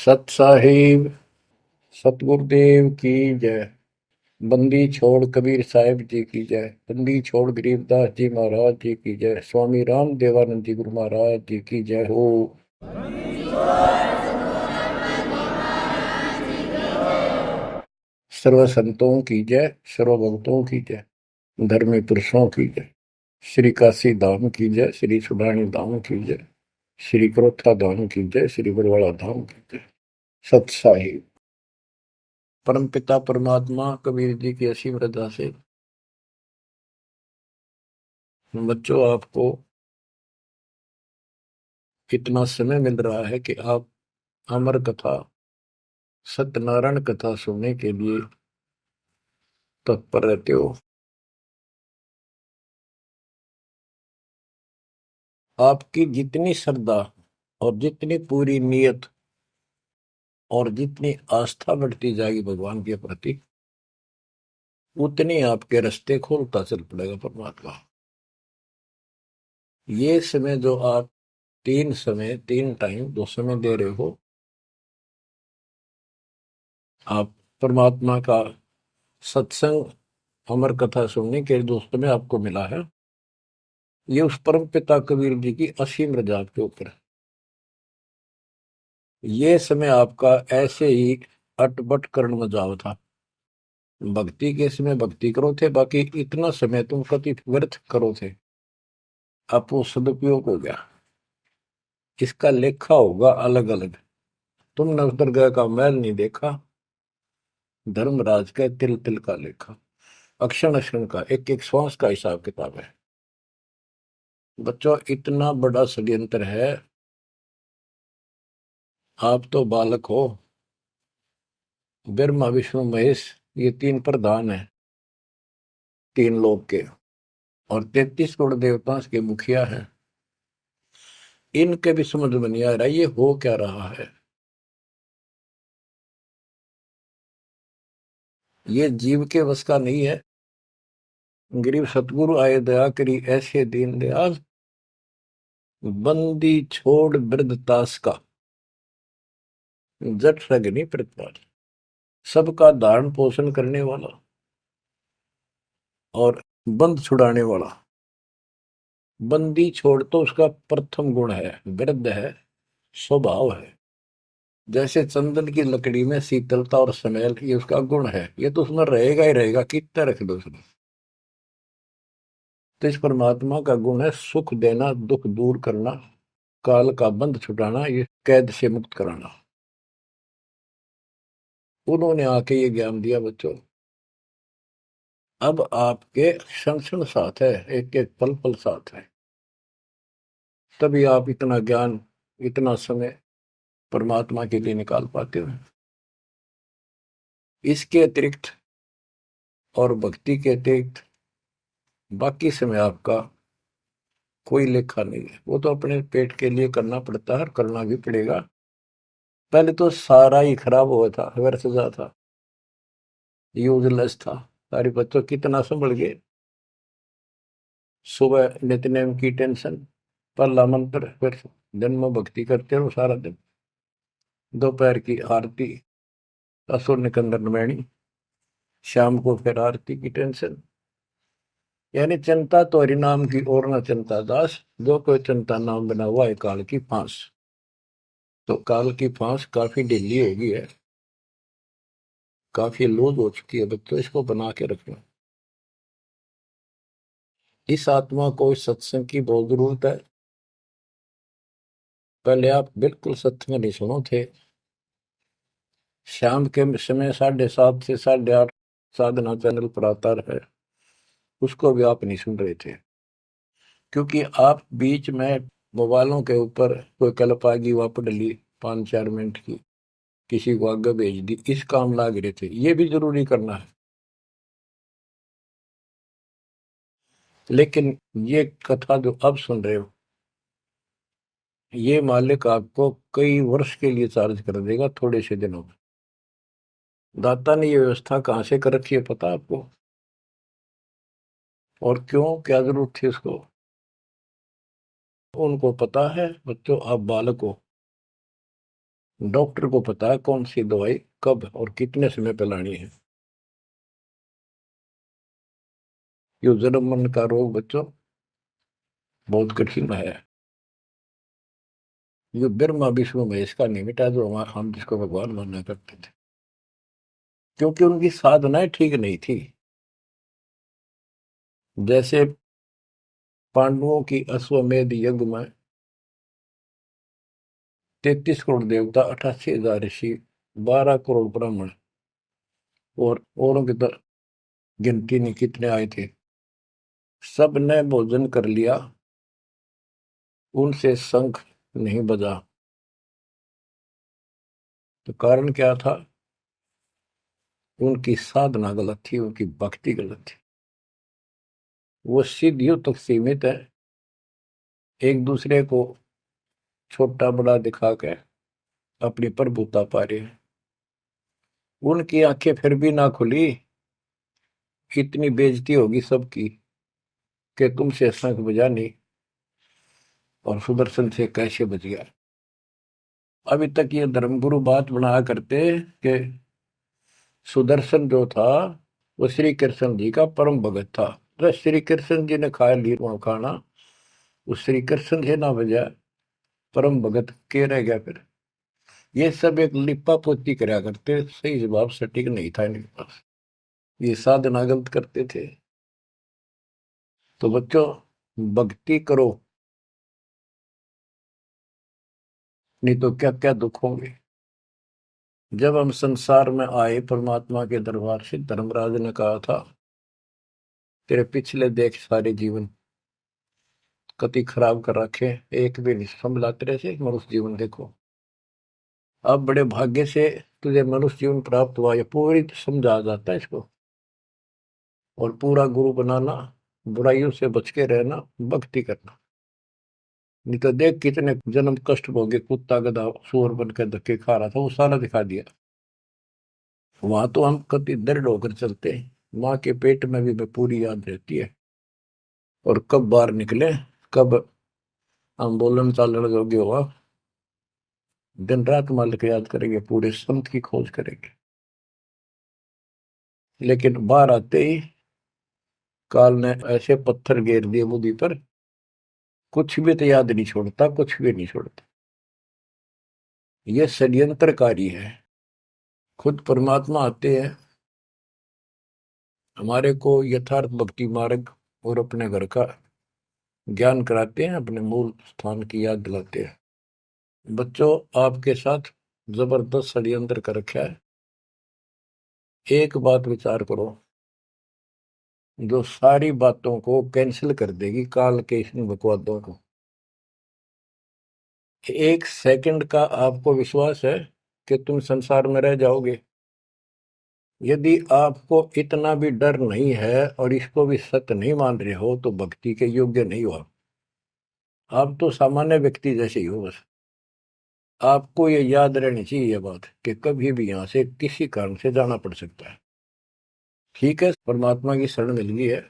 सत साहिब सतगुरुदेव की जय। बंदी छोड़ कबीर साहिब जी की जय। बंदी छोड़ गरीबदास जी महाराज जी की जय। स्वामी राम देवानंद जी गुरु महाराज जी की जय हो। सर्व संतों की जय, सर्व भक्तों की जय, धर्मी पुरुषों की जय। श्री काशी धाम की जय, श्री सुडानी धाम की जय, श्री क्रोथा धाम की जय, श्री बरवाड़ा धाम की जय। सत साहिब। परम पिता परमात्मा कबीर जी की असीम रजा से बच्चों आपको इतना समय मिल रहा है कि आप अमर कथा, सत्यनारायण कथा सुनने के लिए तत्पर रहते हो। आपकी जितनी श्रद्धा और जितनी पूरी नियत और जितनी आस्था बढ़ती जाएगी भगवान के प्रति, उतनी आपके रास्ते खोलता चल पड़ेगा परमात्मा। ये समय जो आप तीन टाइम दो समय दे रहे हो, आप परमात्मा का सत्संग अमर कथा सुनने के जो समय आपको मिला है, ये उस परम पिता कबीर जी की असीम रजा के ऊपर है। ये समय आपका ऐसे ही अटपट कर्ण में जाव था। भक्ति के समय भक्ति करो थे, बाकी इतना समय तुम कति व्यर्थ करो थे, अब वो सदुपयोग हो गया। इसका लेखा होगा अलग अलग। तुमने उस दरगाह का मैल नहीं देखा, धर्मराज का तिल तिल का लेखा, अक्षण अक्षण का, एक एक श्वास का हिसाब किताब है। बच्चों, इतना बड़ा षड्यंत्र है। आप तो बालक हो। ब्रह्मा विष्णु महेश, ये तीन प्रधान है तीन लोक के, और 33 करोड़ देवता के मुखिया हैं। इनके भी समझ में नहीं आ रहा ये हो क्या रहा है। ये जीव के वश का नहीं है। गरीब सतगुरु आए दया करी ऐसे दीन दयाल, बंदी छोड़ वृद्धतास का, जट रगनी प्रतिपाल। सबका धारण पोषण करने वाला और बंद छुड़ाने वाला। बंदी छोड़ तो उसका प्रथम गुण है, वृद्ध है, स्वभाव है। जैसे चंदन की लकड़ी में शीतलता और स्मेल, ये उसका गुण है। ये तो उसमें रहेगा ही रहेगा, कितना रख दो उसमें। तो इस परमात्मा का गुण है सुख देना, दुख दूर करना, काल का बंध छुटाना, ये कैद से मुक्त कराना। उन्होंने आके ये ज्ञान दिया बच्चों। अब आपके क्षण क्षण साथ है, एक एक पल पल साथ है। तभी आप इतना ज्ञान, इतना समय परमात्मा के लिए निकाल पाते हो। इसके अतिरिक्त और भक्ति के अतिरिक्त बाकी समय आपका कोई लेखा नहीं है। वो तो अपने पेट के लिए करना पड़ता है और करना भी पड़ेगा। पहले तो सारा ही खराब हुआ था, व्यर्थ जा था, यूजलेस था। सारे बच्चों कितना संभल गए। सुबह नित्यनेम की टेंशन, पहला मंत्र, फिर जन्म भक्ति करते रहो सारा दिन, दोपहर की आरती, असुर निकंदन नमैनी, शाम को फिर आरती की टेंशन। यानी चिंता तो हरिनाम की और न चिंता दास, जो कोई चिंता नाम बना हुआ है काल की फांस। तो काल की फांस काफी ढीली हो गई है, काफी लूज हो चुकी है बच्चों, इसको बना के रखना। इस आत्मा को इस सत्संग की बहुत जरूरत है। पहले आप बिल्कुल सत्संग नहीं सुनो थे। शाम के समय 7:30 से 8:30 साधना चैनल पर आता है, उसको भी आप नहीं सुन रहे थे, क्योंकि आप बीच में मोबाइलों के ऊपर कोई कल्प आ गई, वापस डली 5-4 मिनट की, किसी को आगे भेज दी, इस काम लाग रहे थे। ये भी जरूरी करना है, लेकिन ये कथा जो अब सुन रहे हो, ये मालिक आपको कई वर्ष के लिए चार्ज कर देगा थोड़े से दिनों में। दाता ने ये व्यवस्था कहां से कर रखी है पता आपको? और क्यों, क्या जरूरत थी उसको? उनको पता है बच्चों, आप बालक हो, डॉक्टर को पता है कौन सी दवाई कब और कितने समय पे लानी है। ये जन्म मन का रोग बच्चों बहुत कठिन है। ये ब्रह्मा विष्णु महेश का नहीं मिटा जो हम जिसको भगवान माना करते थे, क्योंकि उनकी साधनाएं ठीक नहीं थी। जैसे पांडवों की अश्वमेध यज्ञ में 33 करोड़ देवता, 88,000 ऋषि, 12 करोड़ ब्राह्मण और औरों की तो गिनती नहीं कितने आए थे, सब ने भोजन कर लिया, उनसे शंख नहीं बजा। तो कारण क्या था? उनकी साधना गलत थी, उनकी भक्ति गलत थी। वो सिद्धियों तक सीमित है, एक दूसरे को छोटा बड़ा दिखा के अपनी प्रभुता पा रहे हैं। उनकी आंखें फिर भी ना खुली, इतनी बेइज्जती होगी सबकी कि तुमसे शंख बजा नहीं और सुदर्शन से कैसे बच गया। अभी तक ये धर्मगुरु बात बनाया करते कि सुदर्शन जो था वो श्री कृष्ण जी का परम भगत था। तो श्री कृष्ण जी ने खाया ली खाना, उस श्री कृष्ण से ना बजा, परम भगत के रह गया फिर। ये सब एक लिपा पोती कराया करते, सही जवाब सटीक नहीं था इनके पास, ये साधना गलत करते थे। तो बच्चों भक्ति करो, नहीं तो क्या क्या दुख होंगे। जब हम संसार में आए परमात्मा के दरबार से, धर्मराज ने कहा था तेरे पिछले देख सारे जीवन कति खराब कर रखे, एक भी नहीं संभला तेरे से, मनुष्य जीवन देखो। अब बड़े भाग्य से तुझे मनुष्य जीवन प्राप्त हुआ, ये पूरी समझा जाता है इसको। और पूरा गुरु बनाना, बुराइयों से बच के रहना, भक्ति करना। नहीं तो देख कितने जन्म कष्ट भोगे, कुत्ता गधा सुअर बन के धक्के खा रहा था, वो सारा दिखा दिया। वहां तो हम कति दृढ़ होकर चलते हैं, माँ के पेट में भी मैं पूरी याद रहती है। और कब बाहर निकले, कब हम बोलन चालन योग्य हुआ, दिन रात मालिक याद करेंगे, पूरे संत की खोज करेंगे। लेकिन बाहर आते ही काल ने ऐसे पत्थर घेर दिए बुद्धि पर, कुछ भी तो याद नहीं छोड़ता, कुछ भी नहीं छोड़ता। ये षड्यंत्रकारी है। खुद परमात्मा आते हैं, हमारे को यथार्थ भक्ति मार्ग और अपने घर का ज्ञान कराते हैं, अपने मूल स्थान की याद दिलाते हैं। बच्चों आपके साथ जबरदस्त षड्यंत्र कर रखा है। एक बात विचार करो, जो सारी बातों को कैंसिल कर देगी, काल के इन बकवादों को। एक सेकंड का आपको विश्वास है कि तुम संसार में रह जाओगे? यदि आपको इतना भी डर नहीं है और इसको भी सत्य नहीं मान रहे हो, तो भक्ति के योग्य नहीं हो आप तो सामान्य व्यक्ति जैसे ही हो बस। आपको ये याद रहनी चाहिए ये बात कि कभी भी यहां से किसी कारण से जाना पड़ सकता है। ठीक है, परमात्मा की शरण मिल गई है,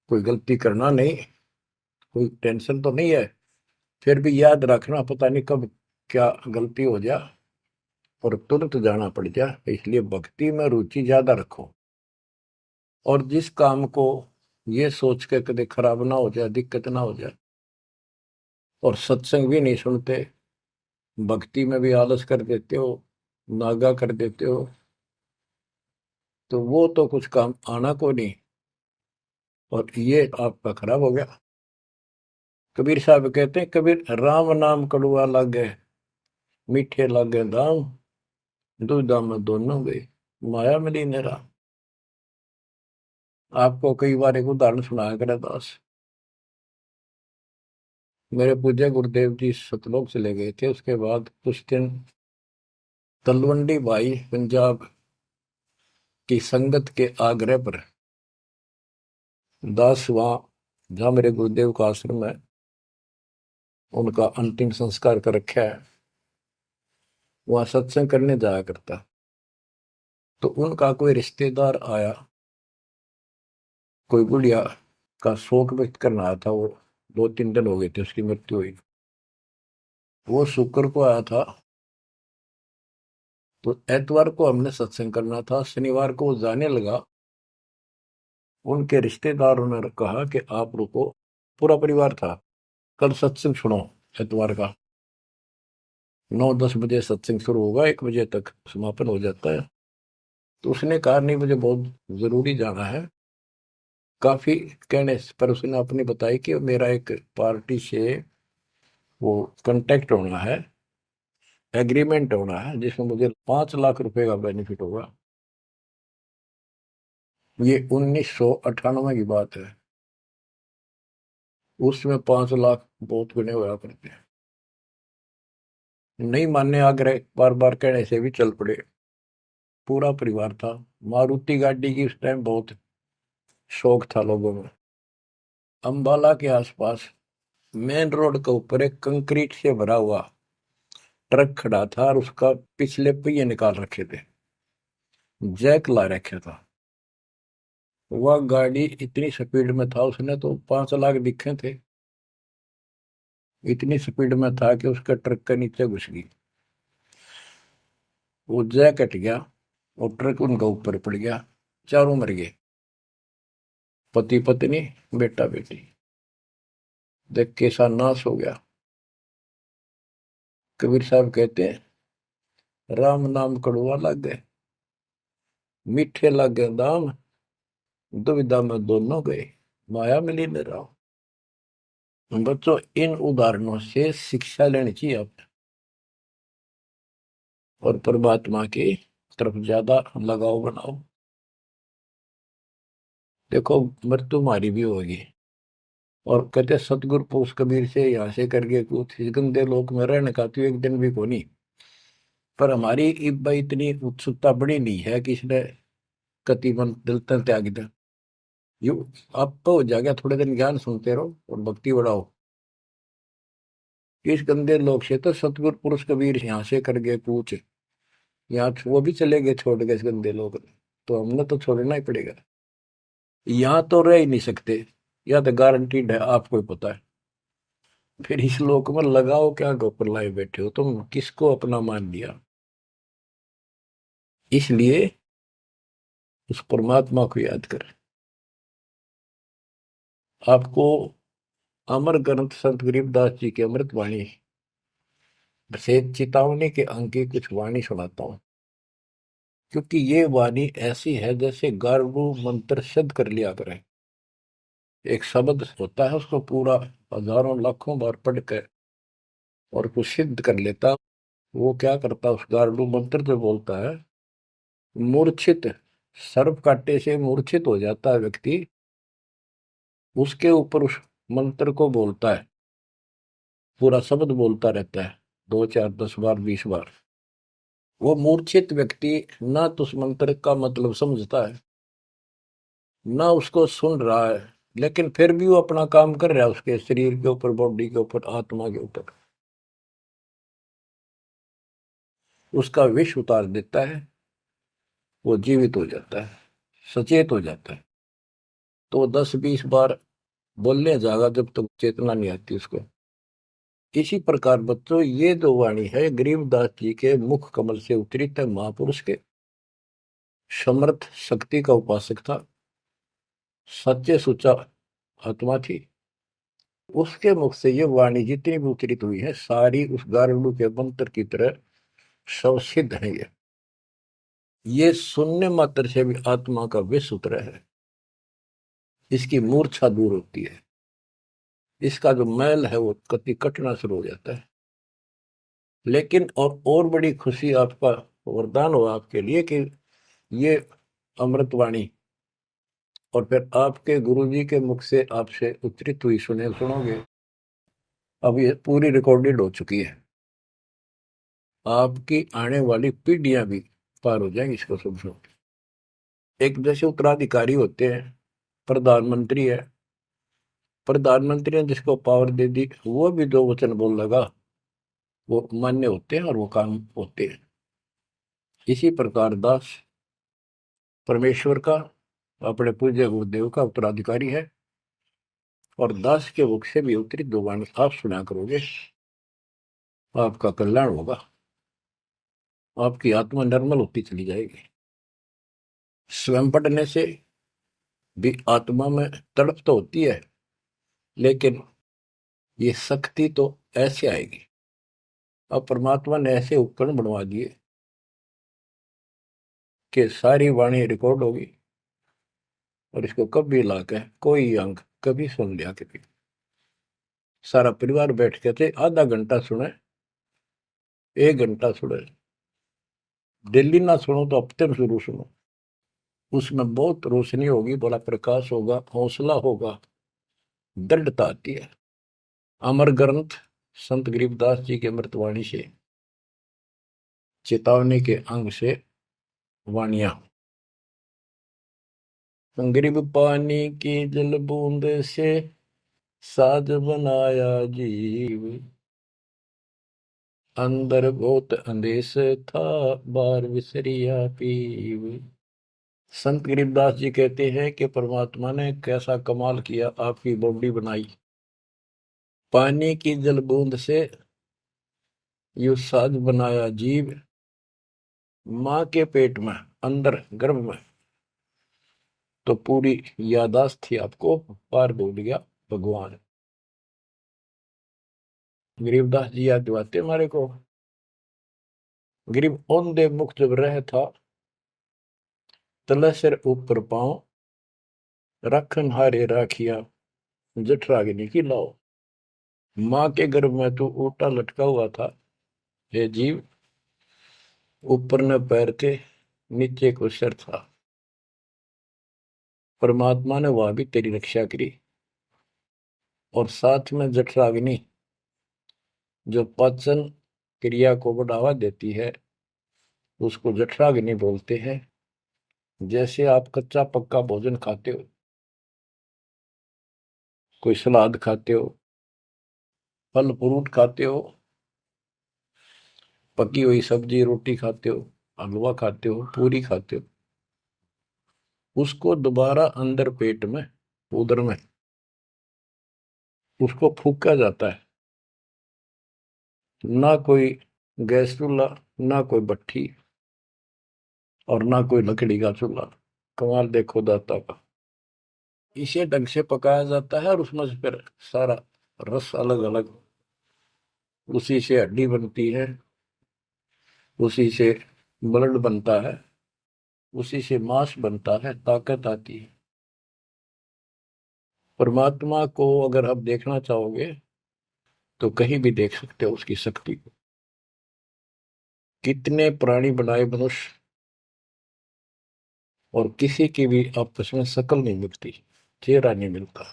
कोई गलती करना नहीं, कोई टेंशन तो नहीं है। फिर भी याद रखना, पता नहीं कब क्या गलती हो जाए और तुरंत जाना पड़ जाए, इसलिए भक्ति में रुचि ज्यादा रखो। और जिस काम को ये सोच के कभी खराब ना हो जाए, दिक्कत ना हो जाए, और सत्संग भी नहीं सुनते, भक्ति में भी आलस कर देते हो, नागा कर देते हो, तो वो तो कुछ काम आना को नहीं, और ये आपका खराब हो गया। कबीर साहब कहते हैं, कबीर राम नाम कड़ुआ लागे, मीठे लागे दाम, दुविधा में दोनों गए, माया मिली नेरा। आपको कई बार एक उदाहरण सुनाया करे दास। मेरे पूज्य गुरुदेव जी सतलोक चले गए थे, उसके बाद कुछ दिन तलवंडी भाई पंजाब की संगत के आग्रह पर दास वहां, जहां मेरे गुरुदेव का आश्रम है, उनका अंतिम संस्कार कर रखा है, वहां सत्संग करने जाया करता। तो उनका कोई रिश्तेदार आया, कोई बुढ़िया का शोक व्यक्त करना आया था। वो 2-3 दिन हो गए थे उसकी मृत्यु हुई। वो शुक्र को आया था, तो एतवार को हमने सत्संग करना था, शनिवार को वो जाने लगा। उनके रिश्तेदारों ने कहा कि आप रुको, पूरा परिवार था, कल सत्संग सुनो एतवार का। 9-10 बजे सत्संग शुरू होगा, 1 बजे तक समापन हो जाता है। तो उसने कहा नहीं, मुझे बहुत जरूरी जाना है। काफी कहने पर उसने अपनी बताई कि मेरा एक पार्टी से वो कांटेक्ट होना है, एग्रीमेंट होना है, जिसमें मुझे 5 लाख रुपए का बेनिफिट होगा। ये 1998 की बात है। उसमें 5 लाख बहुत गुने हुआ करते हैं। नहीं मानने आग्रह बार बार कहने से भी चल पड़े। पूरा परिवार था। मारुति गाड़ी की उस टाइम बहुत शौक था लोगों में। अंबाला के आसपास मेन रोड के ऊपर एक कंक्रीट से भरा हुआ ट्रक खड़ा था और उसका पिछले पहिए निकाल रखे थे, जैक ला रखा था। वह गाड़ी इतनी स्पीड में था, उसने तो 5 लाख दिखे थे। इतनी स्पीड में था कि उसका ट्रक के नीचे घुस गई। वो जैक कट गया और ट्रक उनका ऊपर पड़ गया। चारों मर गए, पति पत्नी बेटा बेटी। देख कैसा नाश हो गया। कबीर साहब कहते हैं, राम नाम कड़वा लग गए, मीठे लग गए दाम, दुविधा में दोनों गए, माया मिली न राम। बच्चों, इन उदाहरणों से शिक्षा लेनी चाहिए आप, और परमात्मा की तरफ ज्यादा लगाव बनाओ। देखो, मृत्यु हमारी भी होगी। और कहते सतगुरु पुरुष कबीर से यहाँ से करके कुछ इस गंदे लोक में रहने का तो एक दिन भी को नहीं। पर हमारी इब्बा इतनी उत्सुकता बड़ी नहीं है कि इसने कति मन दिल तन त्याग दे। यू आप तो हो जाएगा, थोड़े दिन ज्ञान सुनते रहो और भक्ति बढ़ाओ। इस गंदे लोग से तो सतगुरु पुरुष कबीर यहाँ से करके पूछ, यहाँ वो भी चले गए छोड़ के इस गंदे लोग। तो हमने तो छोड़ना ही पड़ेगा। यहाँ तो रह ही नहीं सकते, या तो गारंटीड है, आपको ही पता है। फिर इस लोक में लगाओ क्या, गोपर लाए बैठे हो तुम, किसको अपना मान लिया। इसलिए उस परमात्मा को याद कर। आपको अमर ग्रंथ संत गरीबदास जी की अमृत वाणी से चेतावनी के अंक की कुछ वाणी सुनाता हूं। क्योंकि ये वाणी ऐसी है जैसे गारगू मंत्र सिद्ध कर लिया करें। एक शब्द होता है, उसको पूरा हजारों लाखों बार पढ़ कर और कुछ सिद्ध कर लेता। वो क्या करता, उस गारडू मंत्र जो बोलता है, मूर्छित सर्प काटे से मूर्छित हो जाता है व्यक्ति, उसके ऊपर उस मंत्र को बोलता है, पूरा शब्द बोलता रहता है, 2 4 10 बार 20 बार। वो मूर्छित व्यक्ति ना तो उस मंत्र का मतलब समझता है, ना उसको सुन रहा है, लेकिन फिर भी वो अपना काम कर रहा है, उसके शरीर के ऊपर, बॉडी के ऊपर, आत्मा के ऊपर। उसका विष उतार देता है, वो जीवित हो जाता है, सचेत हो जाता है। तो 10 20 बार बोलने जाएगा जब तक चेतना नहीं आती उसको। इसी प्रकार बच्चों, ये जो वाणी है गरीबदास जी के मुख कमल से उतरी तक, महापुरुष के समर्थ शक्ति का उपासक था, सच्चे सुचा आत्मा थी। उसके मुख से ये वाणी जितनी भी उतरित हुई है, सारी उस गारुड़ के मंत्र की तरह सब सिद्ध है। ये सुनने मात्र से भी आत्मा का विष उतरा है, इसकी मूर्छा दूर होती है, इसका जो मैल है वो कति कटना शुरू हो जाता है। लेकिन और बड़ी खुशी आपका वरदान हो आपके लिए कि ये अमृतवाणी और फिर आपके गुरुजी के मुख से आपसे उच्चरित हुई सुनोगे। अब ये पूरी रिकॉर्डेड हो चुकी है, आपकी आने वाली पीढ़ियां भी पार हो जाएंगी इसको सुन सुन। एक जैसे उत्तराधिकारी होते हैं, प्रधानमंत्री है, प्रधानमंत्री ने जिसको पावर दे दी, वो भी जो वचन बोल लगा वो मान्य होते हैं और वो काम होते हैं। इसी प्रकार दास परमेश्वर का, अपने पूज्य गुरुदेव का उत्तराधिकारी है, और दास के मुख से भी उत्तरित दो वाणी आप सुना करोगे, आपका कल्याण होगा। आपकी आत्मा निर्मल होती चली जाएगी। स्वयं पढ़ने से भी आत्मा में तड़प तो होती है, लेकिन ये शक्ति तो ऐसे आएगी। अब परमात्मा ने ऐसे उपकरण बनवा दिए कि सारी वाणी रिकॉर्ड होगी, और इसको कभी लाके कोई अंग कभी सुन लिया कभी, सारा परिवार बैठ के थे, आधा घंटा सुने, 1 घंटा सुने, डेली ना सुनो तो हफ्ते में जरूर सुनो। उसमें बहुत रोशनी होगी, बड़ा प्रकाश होगा, हौसला होगा, दृढ़ता आती है। अमर ग्रंथ संत गरीबदास जी के अमृतवाणी से, चेतावनी के अंग से वाणियां। गरीब पानी की जल बूंद से साज बनाया जीव, अंदर बहुत अंदेश था, बार विसरिया पीव। संत गरीबदास जी कहते हैं कि परमात्मा ने कैसा कमाल किया, आपकी बॉडी बनाई, पानी की जल बूंद से यू साज बनाया जीव, माँ के पेट में अंदर गर्भ में तो पूरी यादाश्त थी आपको, पार बोल गया भगवान। गरीबदास जी याद दिवाते हमारे को। गरीब औंधे मुख जब रह था, तले सिर ऊपर पांव, रखन हारे राखिया, जठराग्नि की लाओ। माँ के गर्भ में तू उल्टा लटका हुआ था हे जीव, ऊपर न पैर थे, नीचे को सिर था। परमात्मा ने वह भी तेरी रक्षा करी, और साथ में जठराग्नि जो पाचन क्रिया को बढ़ावा देती है, उसको जठराग्नि बोलते हैं। जैसे आप कच्चा पक्का भोजन खाते हो, कोई सलाद खाते हो, फल फ्रूट खाते हो, पकी हुई सब्जी रोटी खाते हो, हलवा खाते हो, पूरी खाते हो, उसको दोबारा अंदर पेट में, उदर में उसको फूका जाता है। ना कोई गैस चूल्हा, ना कोई भट्ठी, और ना कोई लकड़ी का चूल्हा। कमाल देखो दाता का। इसे ढंग से पकाया जाता है, और उसमें से फिर सारा रस अलग अलग, उसी से हड्डी बनती है, उसी से ब्लड बनता है, उसी से मांस बनता है, ताकत आती है। परमात्मा को अगर आप देखना चाहोगे तो कहीं भी देख सकते हो उसकी शक्ति को। कितने प्राणी बनाए मनुष्य, और किसी की भी आपस में शकल नहीं मिलती, चेहरा नहीं मिलता।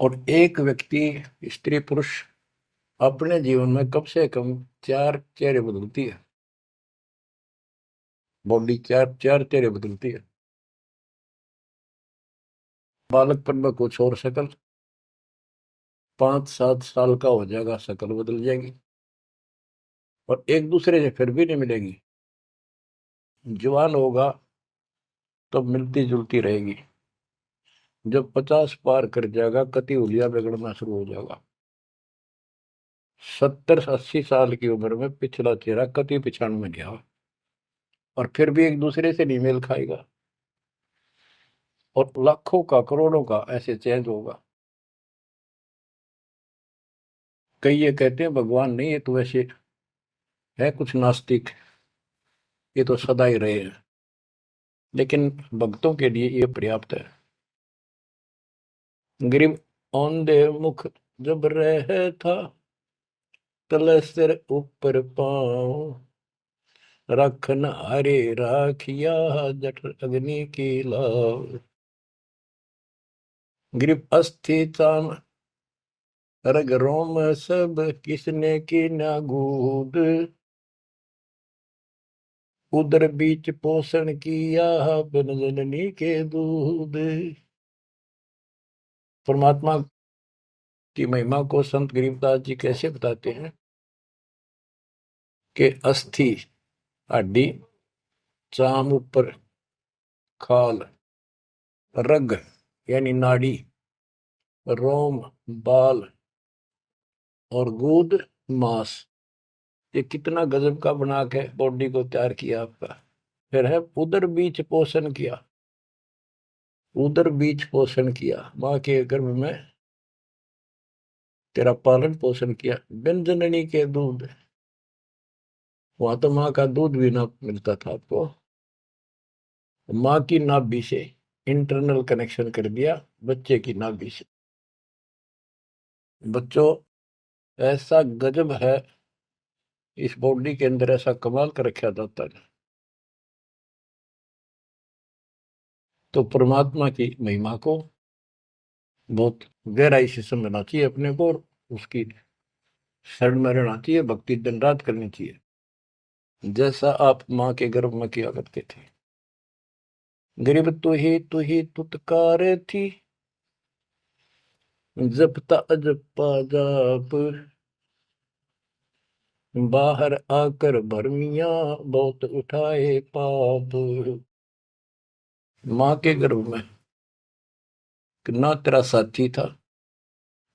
और एक व्यक्ति, स्त्री पुरुष, अपने जीवन में कम से कम 4 चेहरे बदलती है। बॉडी 4 चेहरे बदलती है। बालकपन में कुछ और शक्ल, 5-7 साल का हो जाएगा शक्ल बदल जाएगी, और एक दूसरे से फिर भी नहीं मिलेगी। जवान होगा तो मिलती जुलती रहेगी, जब 50 पार कर जाएगा कति उलिया बिगड़ना शुरू हो जाएगा। 70-80 साल की उम्र में पिछला चेहरा कति पिछाड़ में गया, और फिर भी एक दूसरे से नहीं मेल खाएगा, और लाखों का करोड़ों का ऐसे चेंज होगा। कई ये कहते हैं भगवान नहीं, ये तो वैसे है कुछ नास्तिक, ये तो सदा ही रहे हैं, लेकिन भक्तों के लिए ये पर्याप्त है। गरीब औंधे मुख जब रह था, तले सिर ऊपर पाँव, रखन हरे राखिया, जठ अग्नि की लाव। गरीब अस्थि चाम रग रोम सब, किसने की ना गूद, उदर बीच पोषण किया, बिन जननी के दूध। परमात्मा की महिमा को संत गरीबदास जी कैसे बताते हैं कि अस्थि हड्डी, चाम ऊपर खाल, रग यानी नाड़ी, रोम बाल, और गूद मांस, ये कितना गजब का बना के बॉडी को तैयार किया आपका। फिर है उदर बीच पोषण किया, उदर बीच पोषण किया, माँ के गर्भ में तेरा पालन पोषण किया। बिन जननी के दूध, वहां तो माँ का दूध भी ना मिलता था आपको। माँ की नाभि से इंटरनल कनेक्शन कर दिया बच्चे की नाभि से। बच्चों, ऐसा गजब है इस बॉडी के अंदर, ऐसा कमाल कर रखा जाता है। तो परमात्मा की महिमा को बहुत गहराई से समझना चाहिए अपने को, और उसकी शरण में रहना चाहिए, भक्ति दिन रात करनी चाहिए, जैसा आप माँ के गर्भ में किया करते थे। गरीब तू ही तुतकार थी, जपता अजपा जाप, बाहर आकर भरमिया बहुत उठाए पाप। माँ के गर्भ में ना तेरा साथी था,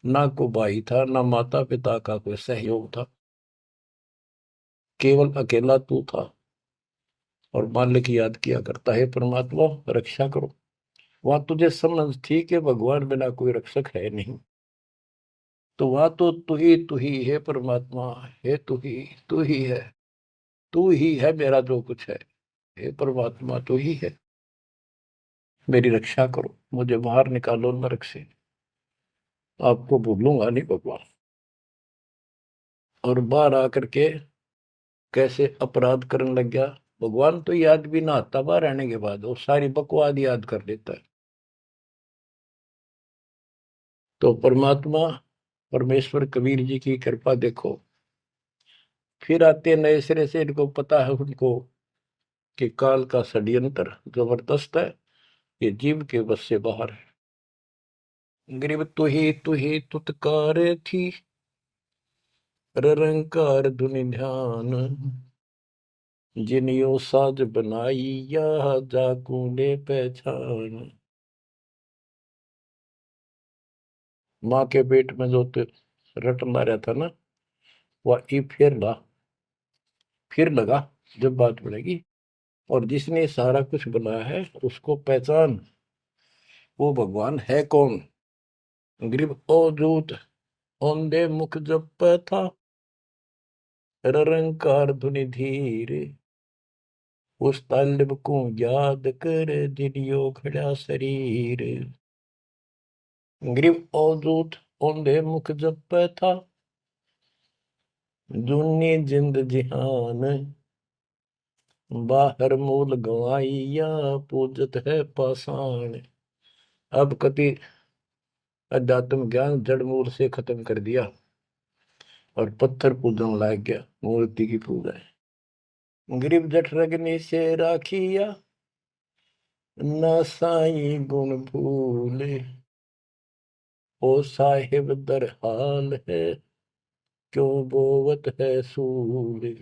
ना को भाई था, ना माता पिता का कोई सहयोग था, केवल अकेला तू था। और मालिक याद किया करता है, परमात्मा रक्षा करो। वहां तुझे समझ थी कि भगवान बिना कोई रक्षक है नहीं, तो वहां तो तू ही है परमात्मा, है तू ही है, तू ही है मेरा जो कुछ है। हे परमात्मा तू ही है, मेरी रक्षा करो, मुझे बाहर निकालो नरक से, आपको भूलूंगा नहीं भगवान। और बाहर आकर के कैसे अपराध करने लग गया। भगवान तो याद भी ना आता बाहर आने के बाद, वो सारी बकवाद याद कर लेता है। तो परमात्मा परमेश्वर कबीर जी की कृपा देखो, फिर आते नए सिरे से, इनको पता है उनको कि काल का षड्यंत्र जबरदस्त है, ये जीव के बस से बाहर है। गरीब तू ही तुतकार थी, रंकार धुनि ध्यान, जिनियो साज बनाई या जाकूने पहचान। माँ के पेट में जो रटना रहता ना, वह ई फिर लगा जब बात बढ़ेगी। और जिसने सारा कुछ बनाया है उसको पहचान, वो भगवान है कौन। गरीब अवधूत औंधे मुख जप था, रंकार धुनि धीर, उस तालिब को याद कर दिलियो खड़ा शरीर। गरीब अवधूत औंधे मुख जप था, दुनी जिंद जिहान, बाहर मूल गवाइया पूजत है पाषाण। अब कति अध्यात्म ज्ञान जड़ मूल से खत्म कर दिया और पत्थर पूजन लाग गया, मूर्ति की पूजा है। गरीब जठ रगनी से राखिया, ना साई गुण भूले, ओ साहिब दर हाल है, क्यों बोवत है सूले।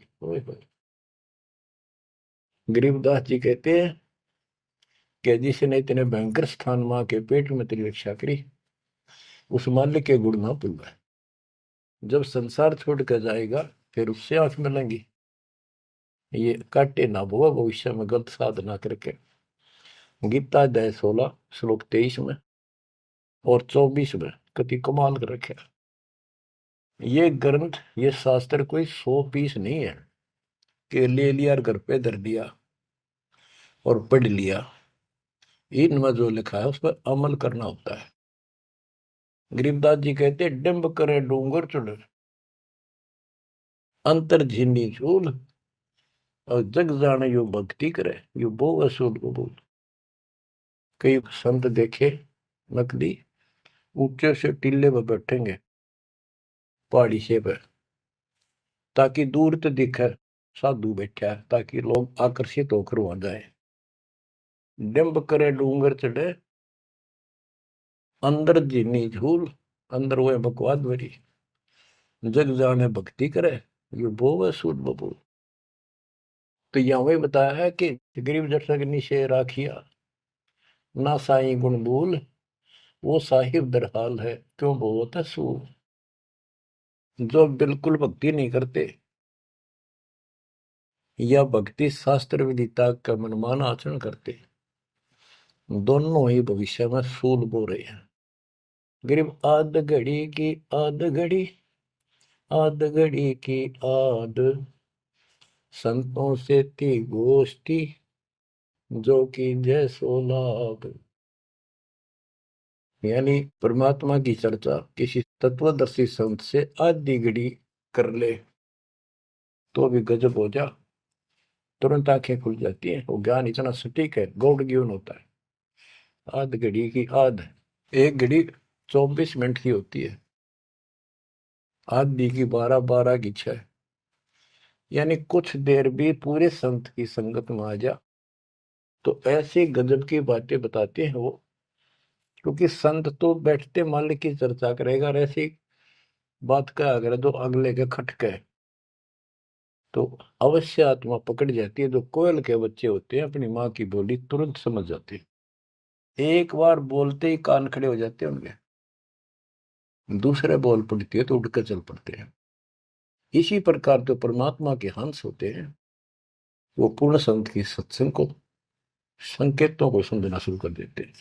गरीबदास जी कहते हैं कि जिसने इतने भयंकर स्थान मां के पेट में तेरी रक्षा करी, उस मालिक के गुण ना भूलना। जब संसार छोड़ कर जाएगा फिर उससे आंख मिलेंगी, ये काटे ना बुआ भविष्य में गलत साधना करके। गीता अध्याय 16 श्लोक 23 में और 24 में कति कमाल कर रखे। ये ग्रंथ, ये शास्त्र कोई 100 पीस नहीं है कि ले लिया और घर पे धर दिया और पढ़ लिया। इनमें जो लिखा है उस पर अमल करना होता है। गरीबदास जी कहते डिंब करे डूंगर चुड़, अंतर झिन्नी झूल, और जग जाने यो भक्ति करे, यो बो असूल कबूल। कई संत देखे नकली ऊंचे से टीले पर बैठेंगे पहाड़ी से पर, ताकि दूर तो दिखे साधु बैठा है, ताकि लोग आकर्षित होकर वहां जाए। डिंब करे डूंगर चढ़े, अंदर जीनी झूल, अंदर वो बकवाद भरी, जग जाने भक्ति करे, ये बोवे सूद बबूल। तो यहाँ वही बताया है कि गरीब जट निशे राखिया, ना साई गुण भूल, वो साहिब दरहाल है, क्यों बोवत है सूल। जो बिल्कुल भक्ति नहीं करते या भक्ति शास्त्र विदिता का मनमान आचरण करते, दोनों ही भविष्य में सूल बो रहे हैं। गरीब आध घड़ी की आध घड़ी, आध घड़ी की आध, संतों से थी गोष्ठी, जो कि जय सो लाभ। यानी परमात्मा की चर्चा किसी तत्वदर्शी संत से आधी घड़ी कर ले तो भी गजब हो जा, तुरंत आंखें खुल जाती हैं। वो ज्ञान इतना सटीक है, गॉड गिवन होता है। आध घड़ी की आध, एक घड़ी 24 मिनट की होती है, आधी की 12, 12 की 6। यानी कुछ देर भी पूरे संत की संगत में आ जा तो ऐसी गजब की बातें बताते हैं वो। क्योंकि संत तो बैठते मालिक की चर्चा करेगा, और ऐसी बात का अगर तो अगले के खटके तो अवश्य आत्मा पकड़ जाती है। जो कोयल के बच्चे होते हैं अपनी माँ की बोली तुरंत समझ जाते हैं, एक बार बोलते ही कान खड़े हो जाते हैं उनके। दूसरे बोल पड़ती है तो उठकर चल पड़ते हैं। इसी प्रकार जो परमात्मा के हंस होते हैं वो पूर्ण संत की सत्संग को, संकेतों को समझना शुरू कर देते हैं।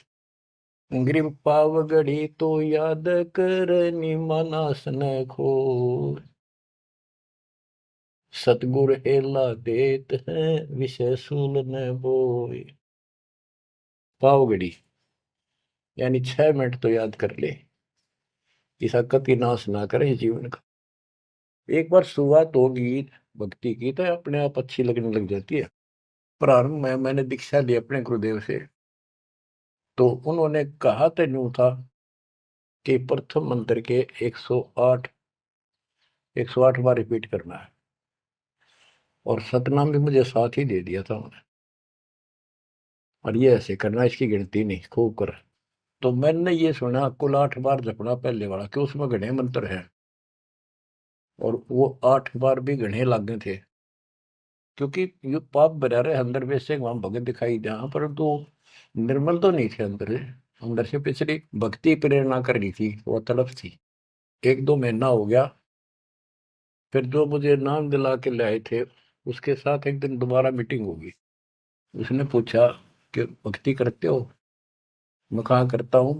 ग्रीव पावगढ़ी तो याद करनी मानस न खो, सतगुर हेला देत है विषय सूल न बोए। पावगढ़ी यानी 6 मिनट तो याद कर ले, ऐसा कति नाश ना करे जीवन का। एक बार शुरुआत होगी भक्ति की तो अपने आप अच्छी लगने लग जाती है। प्रारंभ में मैंने दीक्षा ली अपने गुरुदेव से, तो उन्होंने कहा तो यूं था कि प्रथम मंत्र के 108 बार रिपीट करना है, और सतनाम भी मुझे साथ ही दे दिया था उन्होंने, और ये ऐसे करना, इसकी गिनती नहीं, खूब कर। तो मैंने ये सुना कुल 8 बार जपना पहले वाला, कि उसमें घने मंत्र हैं, और वो 8 बार भी घने लागे थे। क्योंकि ये पाप भरा रहे अंदर वैसे वहां भगत दिखाई जहां, परंतु निर्मल तो नहीं थे अंदर से। अंदर से पिछली भक्ति प्रेरणा कर रही थी, वो तड़प थी। 1-2 महीना हो गया, फिर जो मुझे नाम दिला के लाए थे उसके साथ एक दिन दोबारा मीटिंग होगी। उसने पूछा कि भक्ति करते हो? मैं कहा करता हूँ।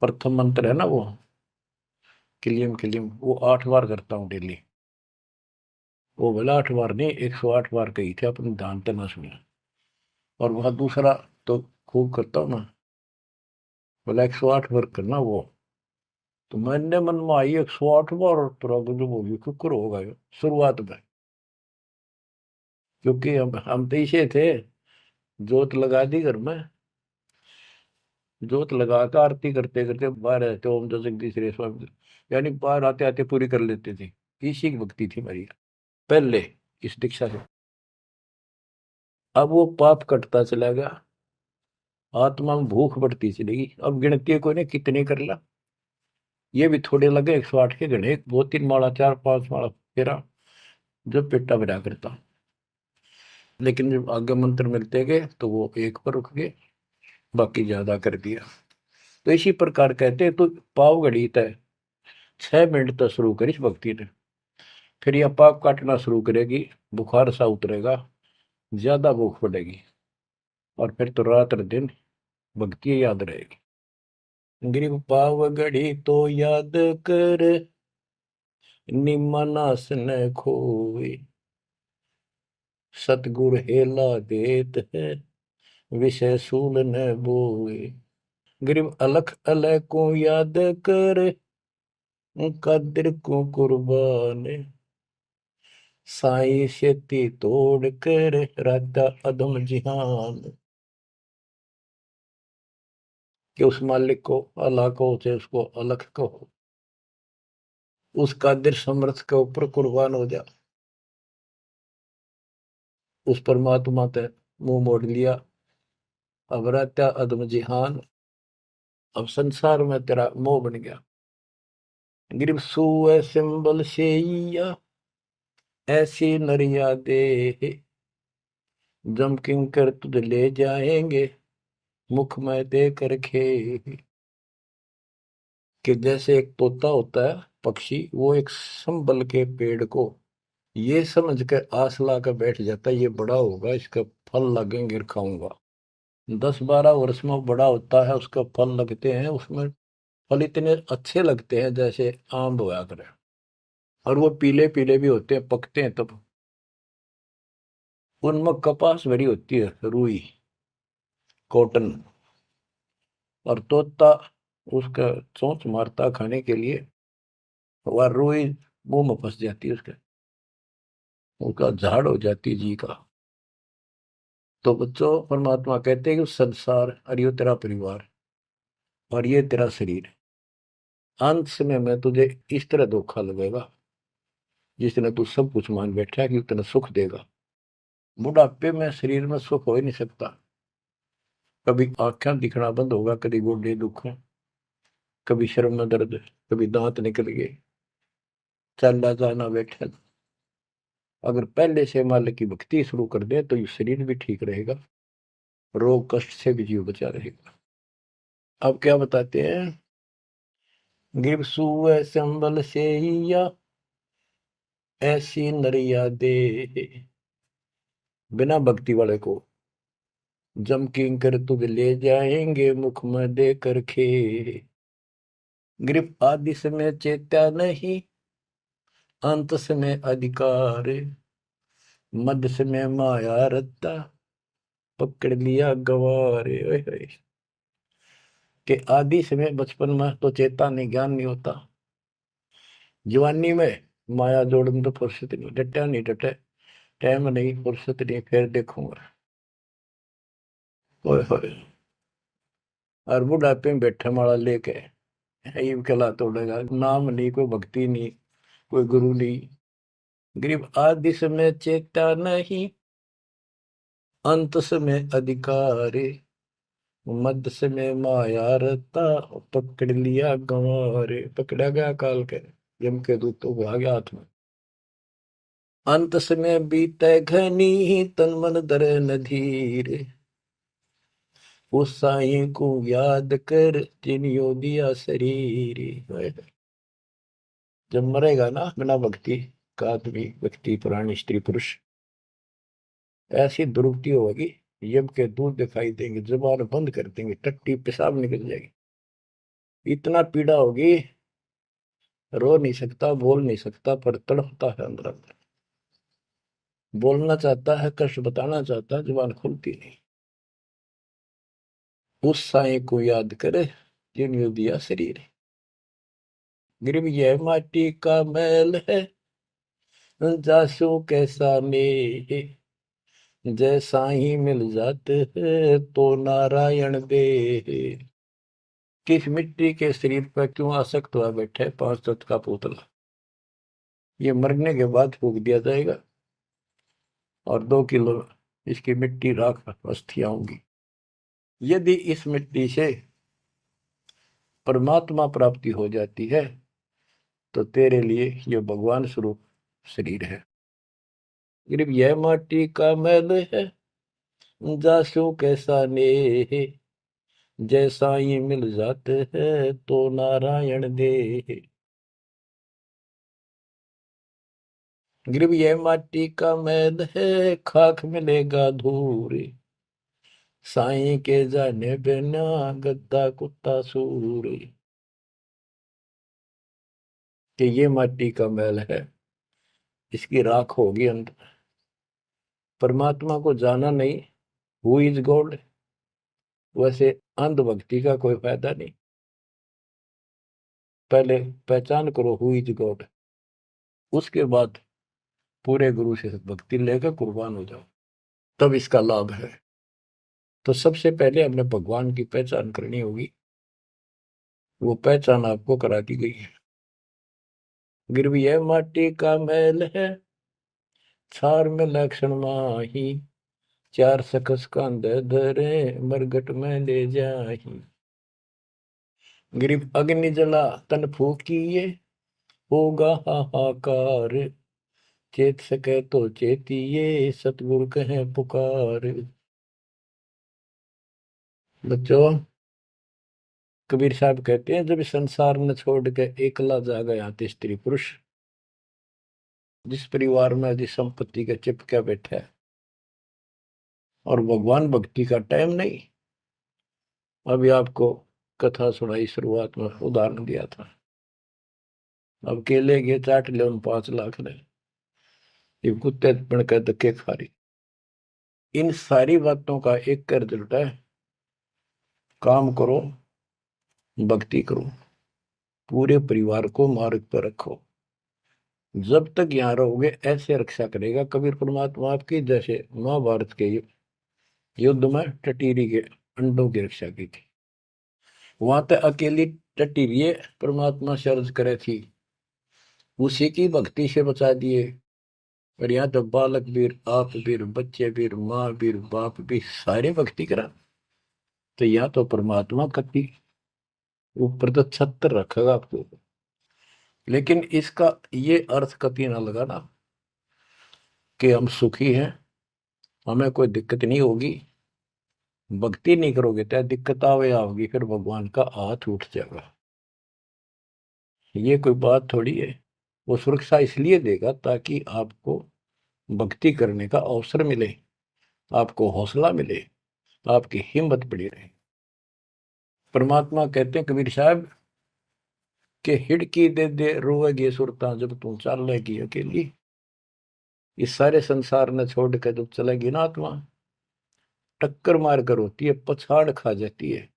प्रथम मंत्र है ना वो किलियम किलियम, वो 8 बार करता हूँ डेली। वो बोला 8 बार नहीं, 108 बार कही थे, अपने ध्यान से ना सुना। और वह दूसरा तो खूब करता हूँ ना, बोला 108 बार करना वो। तो मैंने मन में आई 108 बार, और तुरा गजब होगी, कुकर होगा ये शुरुआत में। क्योंकि हम तो इसे थे, जोत लगा दी घर में, जोत लगा कर आरती करते करते बाहर रहते, ओम जो जगदीश रे स्वामी, यानी बाहर आते आते पूरी कर लेते थे। इसी की भक्ति थी मेरी पहले, इस दीक्षा से। अब वो पाप कटता चला गया, आत्मा में भूख बढ़ती चलेगी। अब गिनती कोई ने कितने कर ला, ये भी थोड़े लगे 108 के गणे, 2-3 माला 4-5 माला फेरा, जब पेटा भरा करता। लेकिन जब आगे मंत्र मिलते गए तो वो एक पर रुक गए, बाकी ज्यादा कर दिया। तो इसी प्रकार कहते हैं, तो पाव घड़ी तय 6 मिनट तक शुरू करी इस भक्ति ने, फिर यह पाप काटना शुरू करेगी, बुखार सा उतरेगा, ज्यादा भूख पड़ेगी, और फिर तो रात दिन भक्ति याद रहेगी। ग्रीव पाव घड़ी तो याद कर निमनास न खोए, सतगुर हेला देत है विषय सूल न बोए। ग्रीव अलख अलय को याद कर कदर को कुर्बान, साई शेती तोड़ कर राधा अधम जिहान। कि उस मालिक को अल्लाह को से उसको अलख कहो, उस कादिर समर्थ के ऊपर कुर्बान हो जा। उस परमात्मा ते मुंह मोड़ लिया, अब रहता अधम जिहान, अब संसार में तेरा मोह बन गया। गिरब सुए सिंबल शेया ऐसी नरिया दे, जम किंकर तुझ ले जाएंगे मुख में दे कर खे। कि जैसे एक तोता होता है पक्षी, वो एक संबल के पेड़ को ये समझ के आस ला कर बैठ जाता है ये बड़ा होगा, इसका फल लगेंगे खाऊंगा। 10-12 वर्ष में वो बड़ा होता है, उसका फल लगते हैं, उसमें फल इतने अच्छे लगते हैं जैसे आम होया करे, और वो पीले पीले भी होते हैं, पकते हैं तब। उनमें कपास भरी होती है, रुई, कॉटन, और तोता उसका चोंच मारता खाने के लिए, वह रुई मुंह में फंस जाती है उसके, उसका झाड़ हो जाती है जी का। तो बच्चों, परमात्मा कहते हैं कि संसार और ये तेरा परिवार और ये तेरा शरीर, अंत समय में तुझे इस तरह धोखा लगेगा जिसने तू सब कुछ मान बैठा है कि उतना सुख देगा। बुढ़ापे में शरीर में सुख हो ही नहीं सकता। कभी आंखें दिखना बंद होगा, कभी गोडे दुख, कभी शर्म में दर्द, कभी दांत निकल गए, चलना जाना बैठा। अगर पहले से मालिक की भक्ति शुरू कर दे तो ये शरीर भी ठीक रहेगा, रोग कष्ट से भी जीव बचा रहेगा। अब क्या बताते हैं, गिर सुअ संबल से या ऐसी नरिया दे, बिना भक्ति वाले को जम किंकर तुझ ले जाएंगे मुख में दे कर खे। ग्रिप आदि समय चेत्या नहीं, अंत समय अधिकार, मध्य समय माया रत्ता, पकड़ लिया गवारे। ओए होए। कि आदि समय बचपन में तो चेता नहीं, ज्ञान नहीं होता, जवानी में माया जोड़न तो फुर्सत नहीं, डटा नहीं डटे, टाइम नहीं, फुर्सत नहीं, फिर देखूंगा। ओए होए। और बुढ़ापे में बैठे माला लेके ये कला तोड़ेगा, नाम नहीं, कोई भक्ति नहीं, कोई गुरु नहीं। गरीब आदि समय चेता नहीं, अंत समय अधिकारी, मध्य समय माया रता, पकड़ लिया गंवारे। पकड़ा गया काल के, यम के दूतों को आ गया हाथ में। अंत समय बीते घनी, तन मन धरे न धीर, उस साईं को याद कर जिनियो दिया शरीर। जब मरेगा ना बिना भक्ति का आदमी, व्यक्ति, प्राणी, स्त्री, पुरुष, ऐसी दुर्गति होगी, यम के दूध दिखाई देंगे, जुबान बंद कर देंगे, टट्टी पेशाब निकल जाएगी, इतना पीड़ा होगी, रो नहीं सकता, बोल नहीं सकता, पर तड़पता है अंदर अंदर, बोलना चाहता है, कष्ट बताना चाहता है, जुबान खुलती नहीं। उस साईं को याद करे जिन्होंने दिया शरीर। गिरव यह माटी का मैल है, जासू कैसा में, जैसा ही मिल जाते हैं तो नारायण दे। किस मिट्टी के शरीर पर क्यों आसक्त हुआ बैठे 5 तत्व का पुतला, ये मरने के बाद फूक दिया जाएगा और 2 किलो इसकी मिट्टी राख अस्थियां होंगी। यदि इस मिट्टी से परमात्मा प्राप्ति हो जाती है तो तेरे लिए ये भगवान स्वरूप शरीर है। सिर्फ यह माटी का मैल है, जासू कैसा नेह, जैसा ही मिल जाते हैं तो नारायण दे। गिरव यह माटी का मैल है, खाक मिलेगा धूर, साईं के जाने बिना गद्दा कुत्ता सूर। कि ये माटी का मैल है, इसकी राख होगी अंत। परमात्मा को जाना नहीं, हु इज गॉड, वैसे अंधभक्ति का कोई फायदा नहीं। पहले पहचान करो हु इज गॉड, उसके बाद पूरे गुरु से भक्ति लेकर कुर्बान हो जाओ, तब इसका लाभ है। तो सबसे पहले हमने भगवान की पहचान करनी होगी, वो पहचान आपको करा दी गई है। गिरवी यह माटी का मैल है, छार में लक्षण माही, चार सकस कांधे धरे मरगट में ले जाही। गिरिव अग्नि जला तन फूकिए, होगा हाहाकार, चेत सके तो चेतिए, सतगुरु कहे पुकार। बच्चों, कबीर साहब कहते हैं जब संसार न छोड़ के एकला जा गया स्त्री पुरुष, जिस परिवार में जिस संपत्ति के चिपके बैठे है और भगवान भक्ति का टाइम नहीं। अभी आपको कथा सुनाई, शुरुआत में उदाहरण दिया था। अब केले के चाट ले, उन 5 लाख ने, ये कुत्ते बन कर धक्के खा रही। इन सारी बातों का एक कर रिजल्ट है, काम करो, भक्ति करो, पूरे परिवार को मार्ग पर रखो। जब तक यहाँ रहोगे ऐसे रक्षा करेगा कबीर परमात्मा आपकी, जैसे महाभारत के युद्ध में टटीरी के अंडों की रक्षा की थी। वहां तक अकेली टटीरी परमात्मा से अर्ज करे थी, उसी की भक्ति से बचा दिए। और यहाँ तो बालक वीर, आप वीर, बच्चे वीर, माँ वीर, बाप भी सारे भक्ति करा। तो यहाँ तो परमात्मा कति ऊपर तो छत्र रखेगा आपको। लेकिन इसका ये अर्थ कभी ना लगाना कि हम सुखी हैं, हमें कोई दिक्कत नहीं होगी। भक्ति नहीं करोगे तो दिक्कत आवे आओगी, फिर भगवान का हाथ उठ जाएगा। ये कोई बात थोड़ी है। वो सुरक्षा इसलिए देगा ताकि आपको भक्ति करने का अवसर मिले, आपको हौसला मिले, आपकी हिम्मत बड़ी रहे। परमात्मा कहते हैं कबीर साहब के हिड़की दे दे रोएगी सुरता, जब तू चलेगी अकेली। इस सारे संसार ने छोड़ कर जब चलेगी ना आत्मा, टक्कर मार कर होती है, पछाड़ खा जाती है।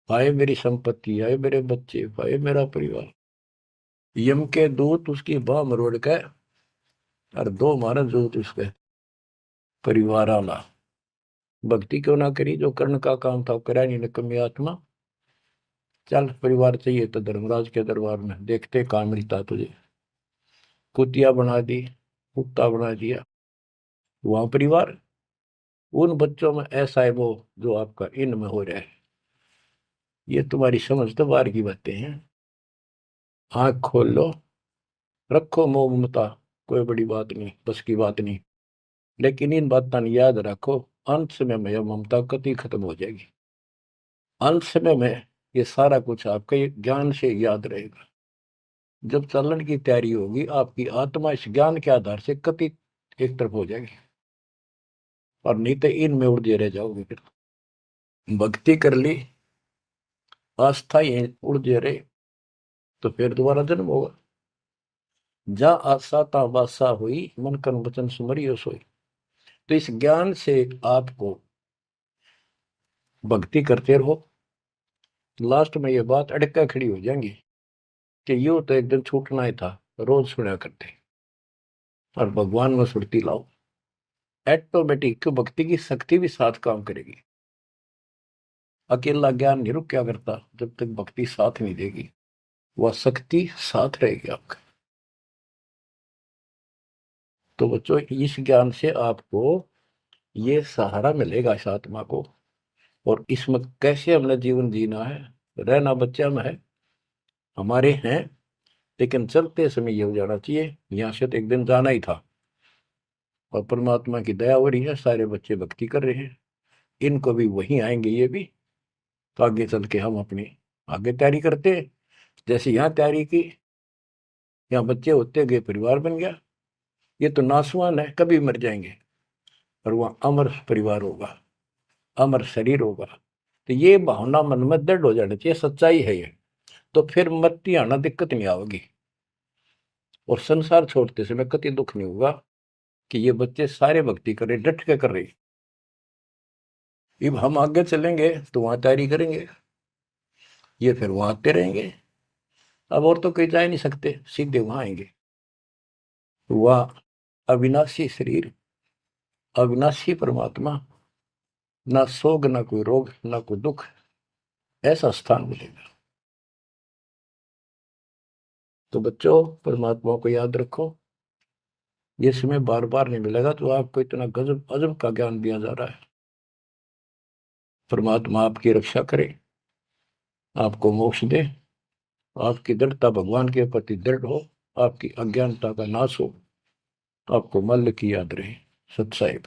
हाय मेरी संपत्ति, हाय मेरे बच्चे, हाय मेरा परिवार। यम के दूत उसकी बाह मरोड़ के और 2 मारा दूत उसके परिवार आला। भक्ति क्यों ना करी? जो कर्ण का काम था करा नहीं, निकम्मी आत्मा। चल परिवार चाहिए तो धर्मराज के दरबार में देखते कहाँ मिलता तुझे। कुतिया बना दी, कुत्ता बना दिया। वहां परिवार, उन बच्चों में ऐसा है वो जो आपका इनमें हो रहा है। ये तुम्हारी समझ तो बाहर की बातें हैं। आंख खोल लो, रखो मोह ममता, कोई बड़ी बात नहीं, बस की बात नहीं। लेकिन इन बातों याद रखो, अंत समय में यह ममता कति खत्म हो जाएगी। अंत समय में ये सारा कुछ आपके ज्ञान से याद रहेगा। जब चलन की तैयारी होगी, आपकी आत्मा इस ज्ञान के आधार से कति एक तरफ हो जाएगी, और नहीं तो इनमें उलझे रह जाओगे। फिर भक्ति कर ली, आस्था ये उलझे रहे, तो फिर दोबारा जन्म होगा। जा आशा ता वासा हुई, मन कर्म वचन सुमरियो सोई। तो इस ज्ञान से आपको भक्ति करते रहो। लास्ट में ये बात अड़का खड़ी हो जाएंगी कि यूं तो एक दिन छूटना ही था, रोज सुना करते। और भगवान में सुरती लाओ, ऑटोमेटिक भक्ति की शक्ति भी साथ काम करेगी। अकेला ज्ञान नहीं रुक क्या करता, जब तक भक्ति साथ नहीं देगी, वह शक्ति साथ रहेगी आपका। तो बच्चों, इस ज्ञान से आपको ये सहारा मिलेगा इस आत्मा को। और इसमें कैसे हमने जीवन जीना है, रहना बच्चा में है, हमारे हैं, लेकिन चलते समय ये हो जाना चाहिए यहाँ से तो एक दिन जाना ही था। और परमात्मा की दया हो रही है, सारे बच्चे भक्ति कर रहे हैं, इनको भी वहीं आएंगे ये भी। तो आगे चल के हम अपनी आगे तैयारी करते हैं। जैसे यहाँ तैयारी की, यहाँ बच्चे होते गए, परिवार बन गया। ये तो नासवान है, कभी मर जाएंगे, और वहाँ अमर परिवार होगा, अमर शरीर होगा। तो ये भावना मन में दृढ़ हो जानी चाहिए, सच्चाई है ये। तो फिर मरती आना दिक्कत नहीं आवेगी, और संसार छोड़ते समय कति दुख नहीं होगा कि ये बच्चे सारे भक्ति कर रहे, डट के कर रहे। अब हम आगे चलेंगे तो वहां तैयारी करेंगे, ये फिर वहां आते रहेंगे। अब और तो कहीं जा नहीं सकते, सीधे वहां आएंगे। वह अविनाशी शरीर, अविनाशी परमात्मा, ना सोग, ना कोई रोग, ना कोई दुख, ऐसा स्थान मिलेगा। तो बच्चों, परमात्मा को याद रखो। ये समय बार बार नहीं मिलेगा, तो आपको इतना गजब अजब का ज्ञान दिया जा रहा है। परमात्मा आपकी रक्षा करे, आपको मोक्ष दे, आपकी दृढ़ता भगवान के प्रति दृढ़ हो, आपकी अज्ञानता का नाश हो, आपको मल्ल की याद रहे। सत साहिब।